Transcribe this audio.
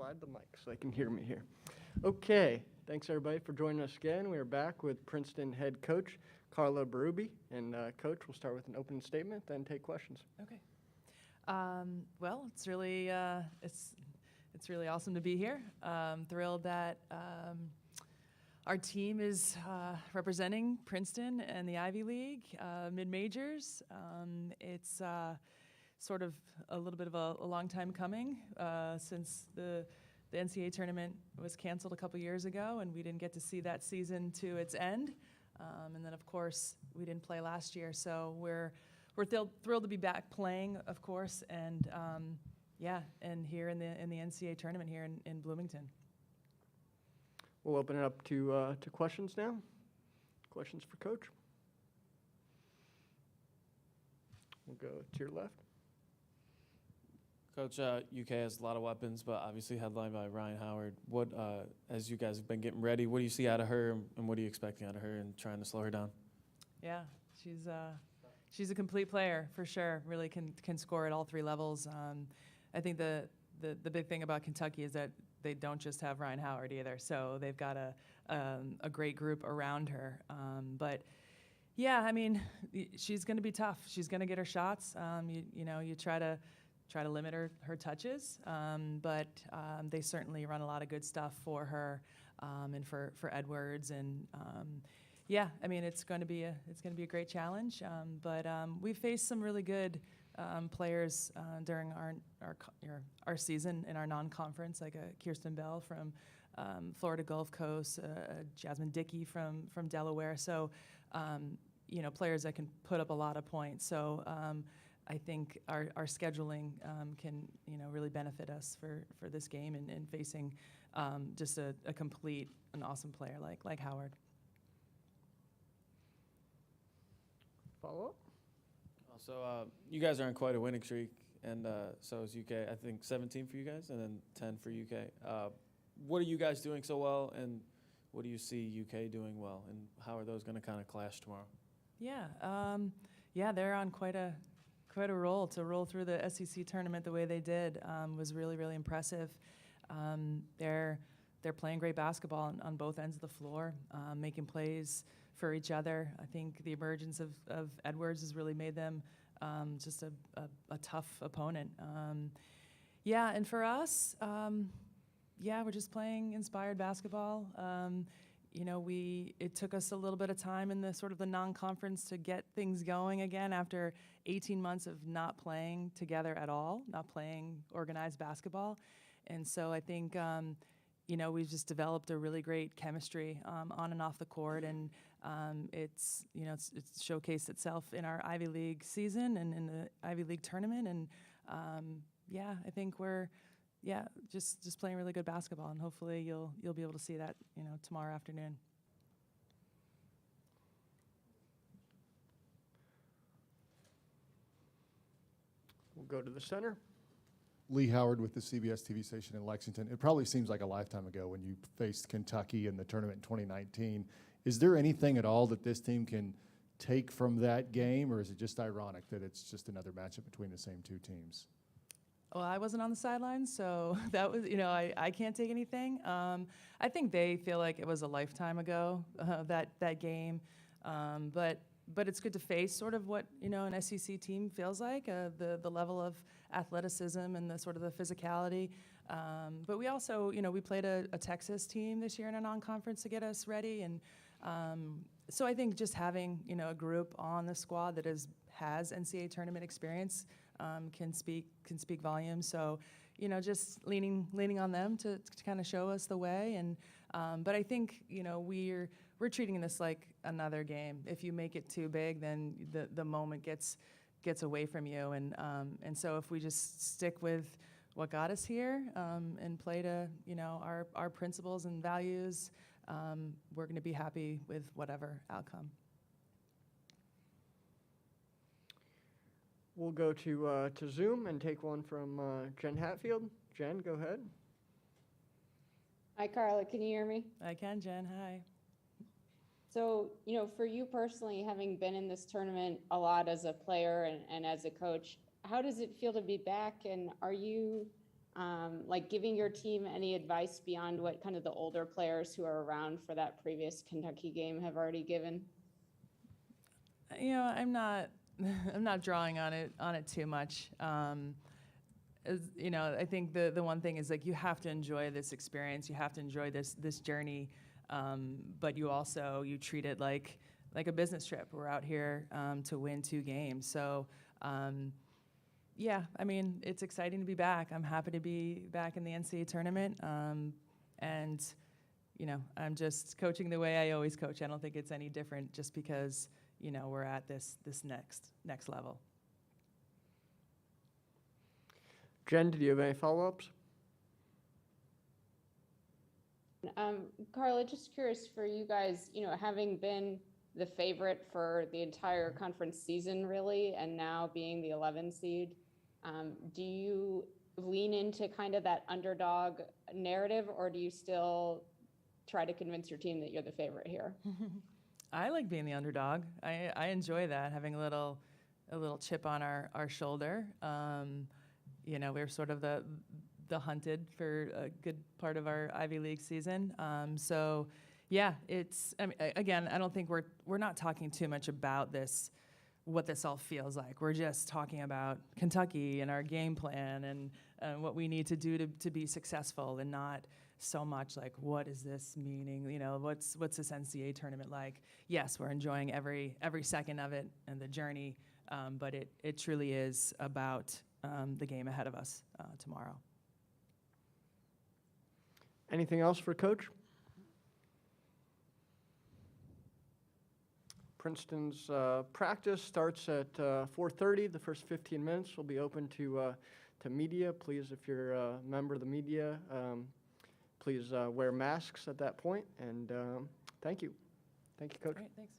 slide the mic so they can hear me here. Okay, thanks everybody for joining us again. We are back with Princeton head coach Carla Berube. And Coach, we'll start with an opening statement, then take questions. Okay. Well, it's really awesome to be here. Thrilled that our team is representing Princeton and the Ivy League mid-majors. It's sort of a little bit of a long time coming since the NCAA tournament was canceled a couple years ago, and we didn't get to see that season to its end. And then, of course, we didn't play last year, so we're thrilled to be back playing, of course, and and here in the NCAA tournament here in Bloomington. We'll open it up to questions now. Questions for Coach? We'll go to your left. Coach, UK has a lot of weapons, but obviously headlined by Ryan Howard. What, as you guys have been getting ready, what do you see out of her, and what are you expecting out of her and trying to slow her down? Yeah, she's a complete player for sure. Really can score at all three levels. I think the big thing about Kentucky is that they don't just have Ryan Howard either. So they've got a great group around her. But yeah, I mean, she's going to be tough. She's going to get her shots. You try to limit her touches, but they certainly run a lot of good stuff for her and for Edwards. And yeah, I mean, it's going to be a great challenge. But we've faced some really good players during our season in our non-conference, like Kirsten Bell from Florida Gulf Coast, Jasmine Dickey from Delaware. So players that can put up a lot of points. So I think our scheduling can really benefit us for this game and facing just a complete and awesome player like Howard. Follow up? So you guys are on quite a winning streak, and so is UK. I think 17 for you guys, and then 10 for UK. What are you guys doing so well, and what do you see UK doing well, and how are those going to kind of clash tomorrow? Yeah, they're on quite a roll. To roll through the SEC tournament the way they did was really, really impressive. They're playing great basketball on both ends of the floor, making plays for each other. I think the emergence of Edwards has really made them just a tough opponent. And for us, we're just playing inspired basketball. It took us a little bit of time in the sort of the non-conference to get things going again after 18 months of not playing together at all, not playing organized basketball. And so I think, we've just developed a really great chemistry on and off the court, and it's showcased itself in our Ivy League season and in the Ivy League tournament. And I think we're just playing really good basketball, and hopefully you'll be able to see that tomorrow afternoon. We'll go to the center. Lee Howard with the CBS TV station in Lexington. It probably seems like a lifetime ago when you faced Kentucky in the tournament in 2019. Is there anything at all that this team can take from that game, or is it just ironic that it's just another matchup between the same two teams? Well, I wasn't on the sidelines, so that was, I can't take anything. I think they feel like it was a lifetime ago, that game. But it's good to face sort of what, an SEC team feels like, the level of athleticism and the sort of the physicality. But we also, we played a Texas team this year in a non-conference to get us ready. And so I think just having, a group on the squad that has NCAA tournament experience can speak volumes. So, just leaning on them to kind of show us the way. And but I think, we're treating this like another game. If you make it too big, then the moment gets away from you. And so if we just stick with what got us here and play to our principles and values, we're going to be happy with whatever outcome. We'll go to Zoom and take one from Jen Hatfield. Jen, go ahead. Hi, Carla. Can you hear me? I can, Jen. Hi. So, for you personally, having been in this tournament a lot as a player and as a coach, how does it feel to be back? And are you like giving your team any advice beyond what kind of the older players who are around for that previous Kentucky game have already given? You know, I'm not I'm not drawing on it too much. You know, I think the one thing is like you have to enjoy this experience, you have to enjoy this journey, but you treat it like a business trip. We're out here to win 2 games, so. Yeah, I mean, it's exciting to be back. I'm happy to be back in the NCAA tournament, and you know, I'm just coaching the way I always coach. I don't think it's any different just because, you know, we're at this next level. Jen, did you have any follow-ups? Carla, just curious for you guys, you know, having been the favorite for the entire conference season, really, and now being the 11 seed, do you lean into kind of that underdog narrative, or do you still try to convince your team that you're the favorite here? I like being the underdog. I enjoy that, having a little chip on our shoulder. You know, we're sort of the hunted for a good part of our Ivy League season. So, yeah, it's. I mean, again, I don't think we're not talking too much about this, what this all feels like. We're just talking about Kentucky and our game plan and what we need to do to be successful, and not so much like what is this meaning? You know, what's this NCAA tournament like? Yes, we're enjoying every second of it and the journey, but it truly is about the game ahead of us tomorrow. Anything else for Coach? Princeton's practice starts at 4:30. The first 15 minutes will be open to media. Please, if you're a member of the media, please wear masks at that point. And thank you. Thank you, Coach. Great, thanks.